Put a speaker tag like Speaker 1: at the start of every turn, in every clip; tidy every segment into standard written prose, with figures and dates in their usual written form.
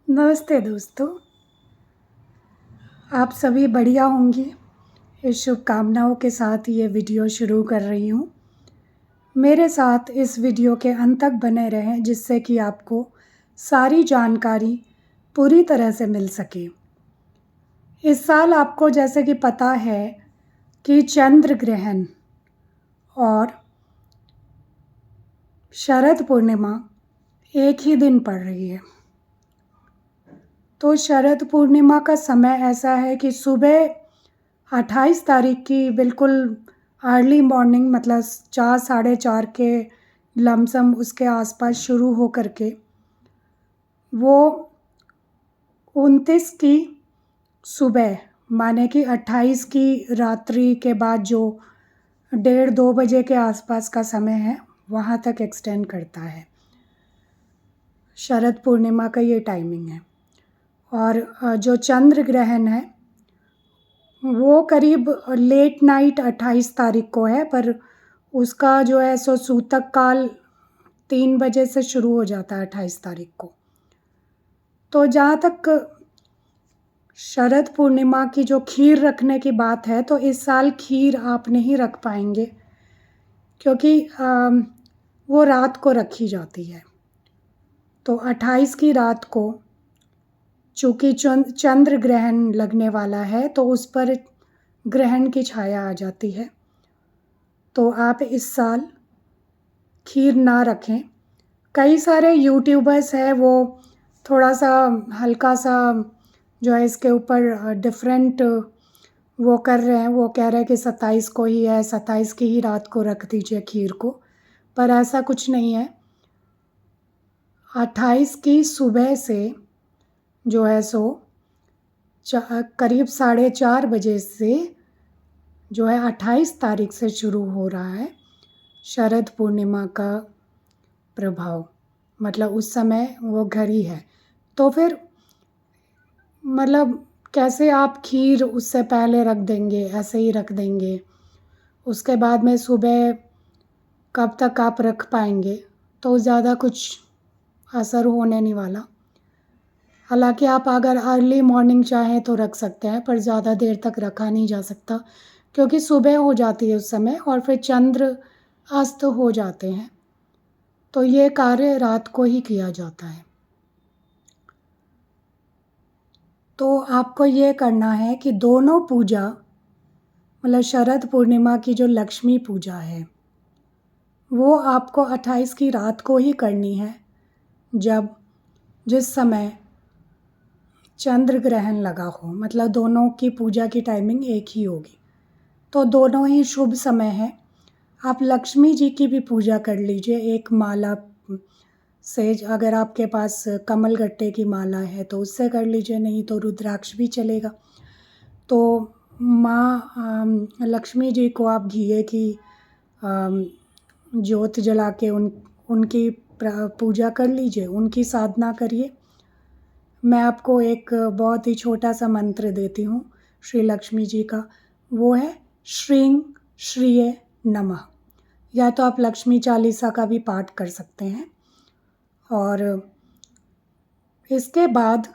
Speaker 1: नमस्ते दोस्तों, आप सभी बढ़िया होंगे। इस शुभकामनाओं के साथ ये वीडियो शुरू कर रही हूँ। मेरे साथ इस वीडियो के अंत तक बने रहें जिससे कि आपको सारी जानकारी पूरी तरह से मिल सके। इस साल आपको जैसे कि पता है कि चंद्र ग्रहण और शरद पूर्णिमा एक ही दिन पड़ रही है। तो शरद पूर्णिमा का समय ऐसा है कि सुबह 28 तारीख की बिल्कुल अर्ली मॉर्निंग, मतलब 4 साढ़े 4 के लमसम उसके आसपास शुरू हो करके वो 29 की सुबह माने कि 28 की रात्रि के बाद जो 1:30-2 बजे के आसपास का समय है वहाँ तक एक्सटेंड करता है। शरद पूर्णिमा का ये टाइमिंग है। और जो चंद्र ग्रहण है वो करीब लेट नाइट 28 तारीख को है, पर उसका जो है सो सूतक काल 3 बजे से शुरू हो जाता है 28 तारीख को। तो जहाँ तक शरद पूर्णिमा की जो खीर रखने की बात है, तो इस साल खीर आप नहीं रख पाएंगे क्योंकि वो रात को रखी जाती है। तो 28 की रात को चूँकि चंद्र ग्रहण लगने वाला है तो उस पर ग्रहण की छाया आ जाती है, तो आप इस साल खीर ना रखें। कई सारे यूट्यूबर्स हैं वो थोड़ा सा हल्का सा जो है इसके ऊपर डिफरेंट वो कर रहे हैं। वो कह रहे हैं कि 27 को ही है, 27 की ही रात को रख दीजिए खीर को, पर ऐसा कुछ नहीं है। 28 की सुबह से जो है सो करीब 4:30 बजे से जो है 28 तारीख से शुरू हो रहा है शरद पूर्णिमा का प्रभाव, मतलब उस समय वो घड़ी है। तो फिर मतलब कैसे आप खीर उससे पहले रख देंगे, ऐसे ही रख देंगे, उसके बाद में सुबह कब तक आप रख पाएंगे, तो ज़्यादा कुछ असर होने नहीं वाला। हालांकि आप अगर अर्ली मॉर्निंग चाहें तो रख सकते हैं, पर ज़्यादा देर तक रखा नहीं जा सकता क्योंकि सुबह हो जाती है उस समय और फिर चंद्र अस्त हो जाते हैं। तो ये कार्य रात को ही किया जाता है। तो आपको ये करना है कि दोनों पूजा, मतलब शरद पूर्णिमा की जो लक्ष्मी पूजा है वो आपको 28 की रात को ही करनी है, जिस समय चंद्र ग्रहण लगा हो। मतलब दोनों की पूजा की टाइमिंग एक ही होगी, तो दोनों ही शुभ समय है। आप लक्ष्मी जी की भी पूजा कर लीजिए एक माला से, अगर आपके पास कमल गट्टे की माला है तो उससे कर लीजिए, नहीं तो रुद्राक्ष भी चलेगा। तो माँ लक्ष्मी जी को आप घिए की ज्योत जला के उनकी पूजा कर लीजिए, उनकी साधना करिए। मैं आपको एक बहुत ही छोटा सा मंत्र देती हूँ श्री लक्ष्मी जी का, वो है श्रीं श्रीये नमः। या तो आप लक्ष्मी चालीसा का भी पाठ कर सकते हैं। और इसके बाद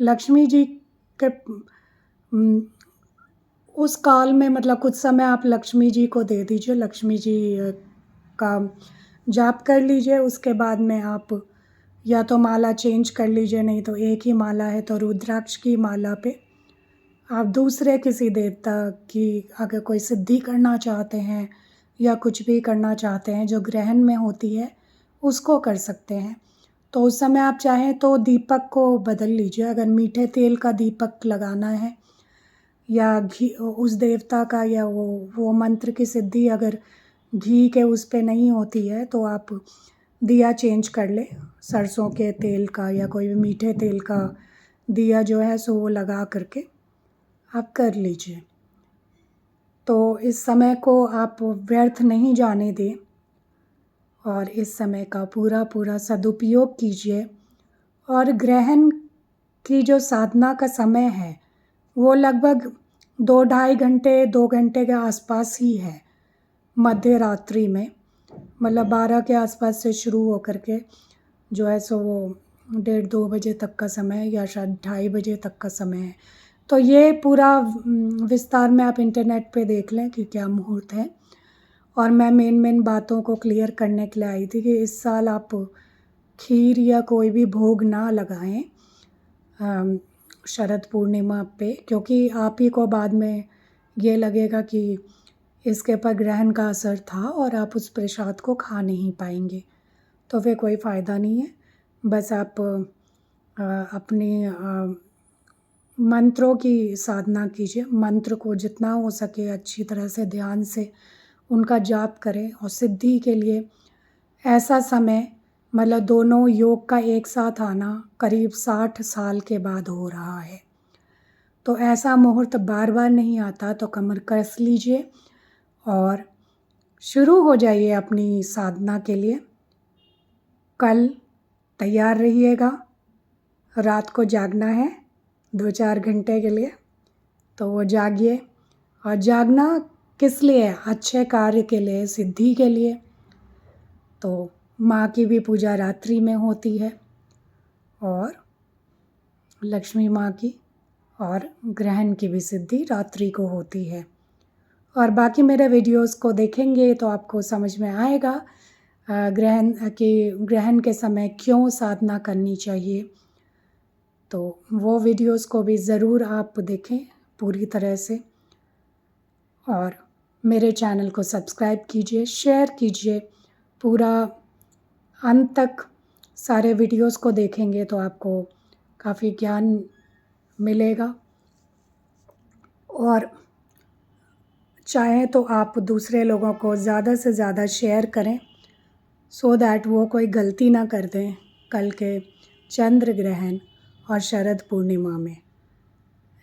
Speaker 1: लक्ष्मी जी के उस काल में, मतलब कुछ समय आप लक्ष्मी जी को दे दीजिए, लक्ष्मी जी का जाप कर लीजिए। उसके बाद में आप या तो माला चेंज कर लीजिए, नहीं तो एक ही माला है तो रुद्राक्ष की माला पे आप दूसरे किसी देवता की अगर कोई सिद्धि करना चाहते हैं या कुछ भी करना चाहते हैं जो ग्रहण में होती है उसको कर सकते हैं। तो उस समय आप चाहें तो दीपक को बदल लीजिए, अगर मीठे तेल का दीपक लगाना है या घी उस देवता का, या वो मंत्र की सिद्धि अगर घी के उस पे नहीं होती है तो आप दिया चेंज कर ले, सरसों के तेल का या कोई भी मीठे तेल का दिया जो है सो वो लगा करके आप कर लीजिए। तो इस समय को आप व्यर्थ नहीं जाने दें और इस समय का पूरा सदुपयोग कीजिए। और ग्रहण की जो साधना का समय है वो लगभग 2-2.5 घंटे के आसपास ही है, मध्य रात्रि में, मतलब 12 के आसपास से शुरू हो कर के जो है सो वो 1:30-2 बजे तक का समय है या शायद 2:30 बजे तक का समय है। तो ये पूरा विस्तार में आप इंटरनेट पे देख लें कि क्या मुहूर्त है। और मैं मेन बातों को क्लियर करने के लिए आई थी कि इस साल आप खीर या कोई भी भोग ना लगाएं शरद पूर्णिमा पे, क्योंकि आप ही को बाद में ये लगेगा कि इसके ऊपर ग्रहण का असर था और आप उस प्रसाद को खा नहीं पाएंगे, तो फिर कोई फ़ायदा नहीं है। बस आप अपनी मंत्रों की साधना कीजिए, मंत्र को जितना हो सके अच्छी तरह से ध्यान से उनका जाप करें। और सिद्धि के लिए ऐसा समय, मतलब दोनों योग का एक साथ आना करीब 60 साल के बाद हो रहा है, तो ऐसा मुहूर्त बार बार नहीं आता। तो कमर कस लीजिए और शुरू हो जाइए अपनी साधना के लिए। कल तैयार रहिएगा, रात को जागना है 2-4 घंटे के लिए, तो वो जागिए। और जागना किस लिए? अच्छे कार्य के लिए, सिद्धि के लिए। तो माँ की भी पूजा रात्रि में होती है और लक्ष्मी माँ की और ग्रहण की भी सिद्धि रात्रि को होती है। और बाकी मेरे वीडियोस को देखेंगे तो आपको समझ में आएगा ग्रहण के समय क्यों साधना करनी चाहिए। तो वो वीडियोस को भी ज़रूर आप देखें पूरी तरह से। और मेरे चैनल को सब्सक्राइब कीजिए, शेयर कीजिए। पूरा अंत तक सारे वीडियोस को देखेंगे तो आपको काफ़ी ज्ञान मिलेगा। और चाहे तो आप दूसरे लोगों को ज़्यादा से ज़्यादा शेयर करें, सो दैट वो कोई गलती ना कर दें कल के चंद्र ग्रहण और शरद पूर्णिमा में।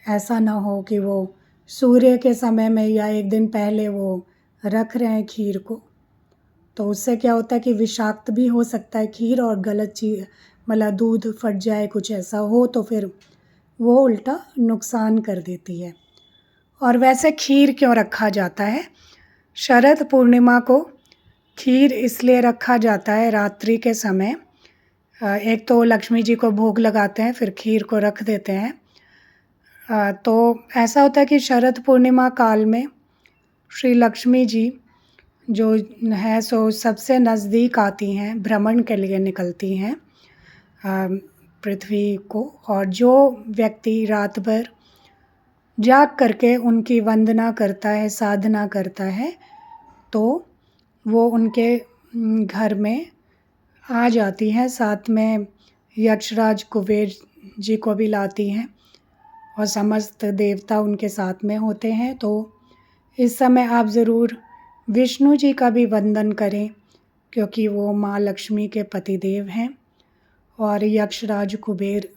Speaker 1: ऐसा ना हो कि वो सूर्य के समय में या एक दिन पहले वो रख रहे हैं खीर को, तो उससे क्या होता है कि विषाक्त भी हो सकता है खीर, और गलत चीज़ मतलब दूध फट जाए, कुछ ऐसा हो तो फिर वो उल्टा नुकसान कर देती है। और वैसे खीर क्यों रखा जाता है? शरद पूर्णिमा को खीर इसलिए रखा जाता है रात्रि के समय। एक तो लक्ष्मी जी को भोग लगाते हैं, फिर खीर को रख देते हैं। तो ऐसा होता है कि शरद पूर्णिमा काल में श्री लक्ष्मी जी जो है सो सबसे नज़दीक आती हैं, भ्रमण के लिए निकलती हैं पृथ्वी को। और जो व्यक्ति रात भर जाग करके उनकी वंदना करता है, साधना करता है, तो वो उनके घर में आ जाती हैं। साथ में यक्षराज कुबेर जी को भी लाती हैं और समस्त देवता उनके साथ में होते हैं। तो इस समय आप ज़रूर विष्णु जी का भी वंदन करें, क्योंकि वो माँ लक्ष्मी के पतिदेव हैं। और यक्षराज कुबेर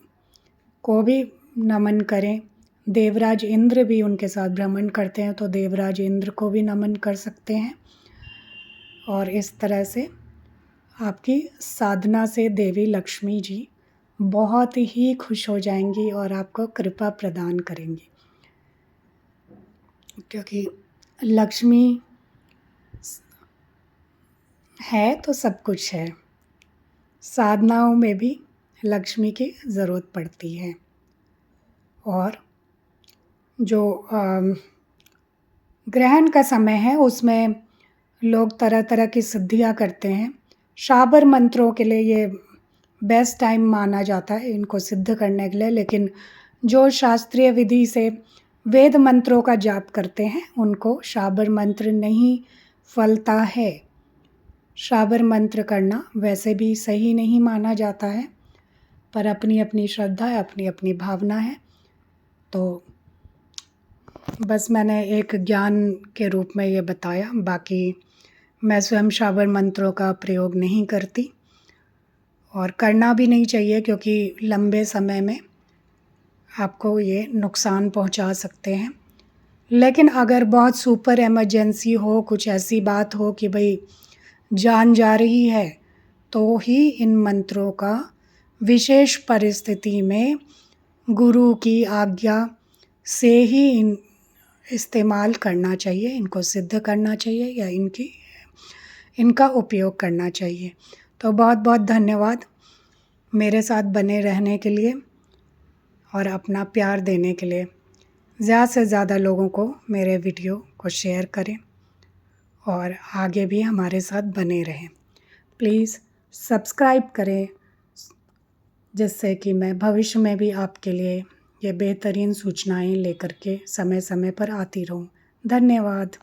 Speaker 1: को भी नमन करें। देवराज इंद्र भी उनके साथ भ्रमण करते हैं, तो देवराज इंद्र को भी नमन कर सकते हैं। और इस तरह से आपकी साधना से देवी लक्ष्मी जी बहुत ही खुश हो जाएंगी और आपको कृपा प्रदान करेंगी, क्योंकि लक्ष्मी है तो सब कुछ है। साधनाओं में भी लक्ष्मी की ज़रूरत पड़ती है। और जो ग्रहण का समय है उसमें लोग तरह तरह की सिद्धियां करते हैं। शाबर मंत्रों के लिए ये बेस्ट टाइम माना जाता है इनको सिद्ध करने के लिए। लेकिन जो शास्त्रीय विधि से वेद मंत्रों का जाप करते हैं उनको शाबर मंत्र नहीं फलता है। शाबर मंत्र करना वैसे भी सही नहीं माना जाता है, पर अपनी अपनी श्रद्धा है, अपनी अपनी भावना है। तो बस मैंने एक ज्ञान के रूप में ये बताया। बाकी मैं स्वयं शाबर मंत्रों का प्रयोग नहीं करती और करना भी नहीं चाहिए, क्योंकि लंबे समय में आपको ये नुकसान पहुंचा सकते हैं। लेकिन अगर बहुत सुपर इमरजेंसी हो, कुछ ऐसी बात हो कि भाई जान जा रही है, तो ही इन मंत्रों का विशेष परिस्थिति में गुरु की आज्ञा से ही इस्तेमाल करना चाहिए, इनको सिद्ध करना चाहिए या इनका उपयोग करना चाहिए। तो बहुत बहुत धन्यवाद। मेरे साथ बने रहने के लिए और अपना प्यार देने के लिए। ज़्यादा से ज़्यादा लोगों को मेरे वीडियो को शेयर करें और आगे भी हमारे साथ बने रहें। प्लीज़ सब्सक्राइब करें, जिससे कि मैं भविष्य में भी आपके लिए ये बेहतरीन सूचनाएं लेकर के समय समय पर आती रहूं। धन्यवाद।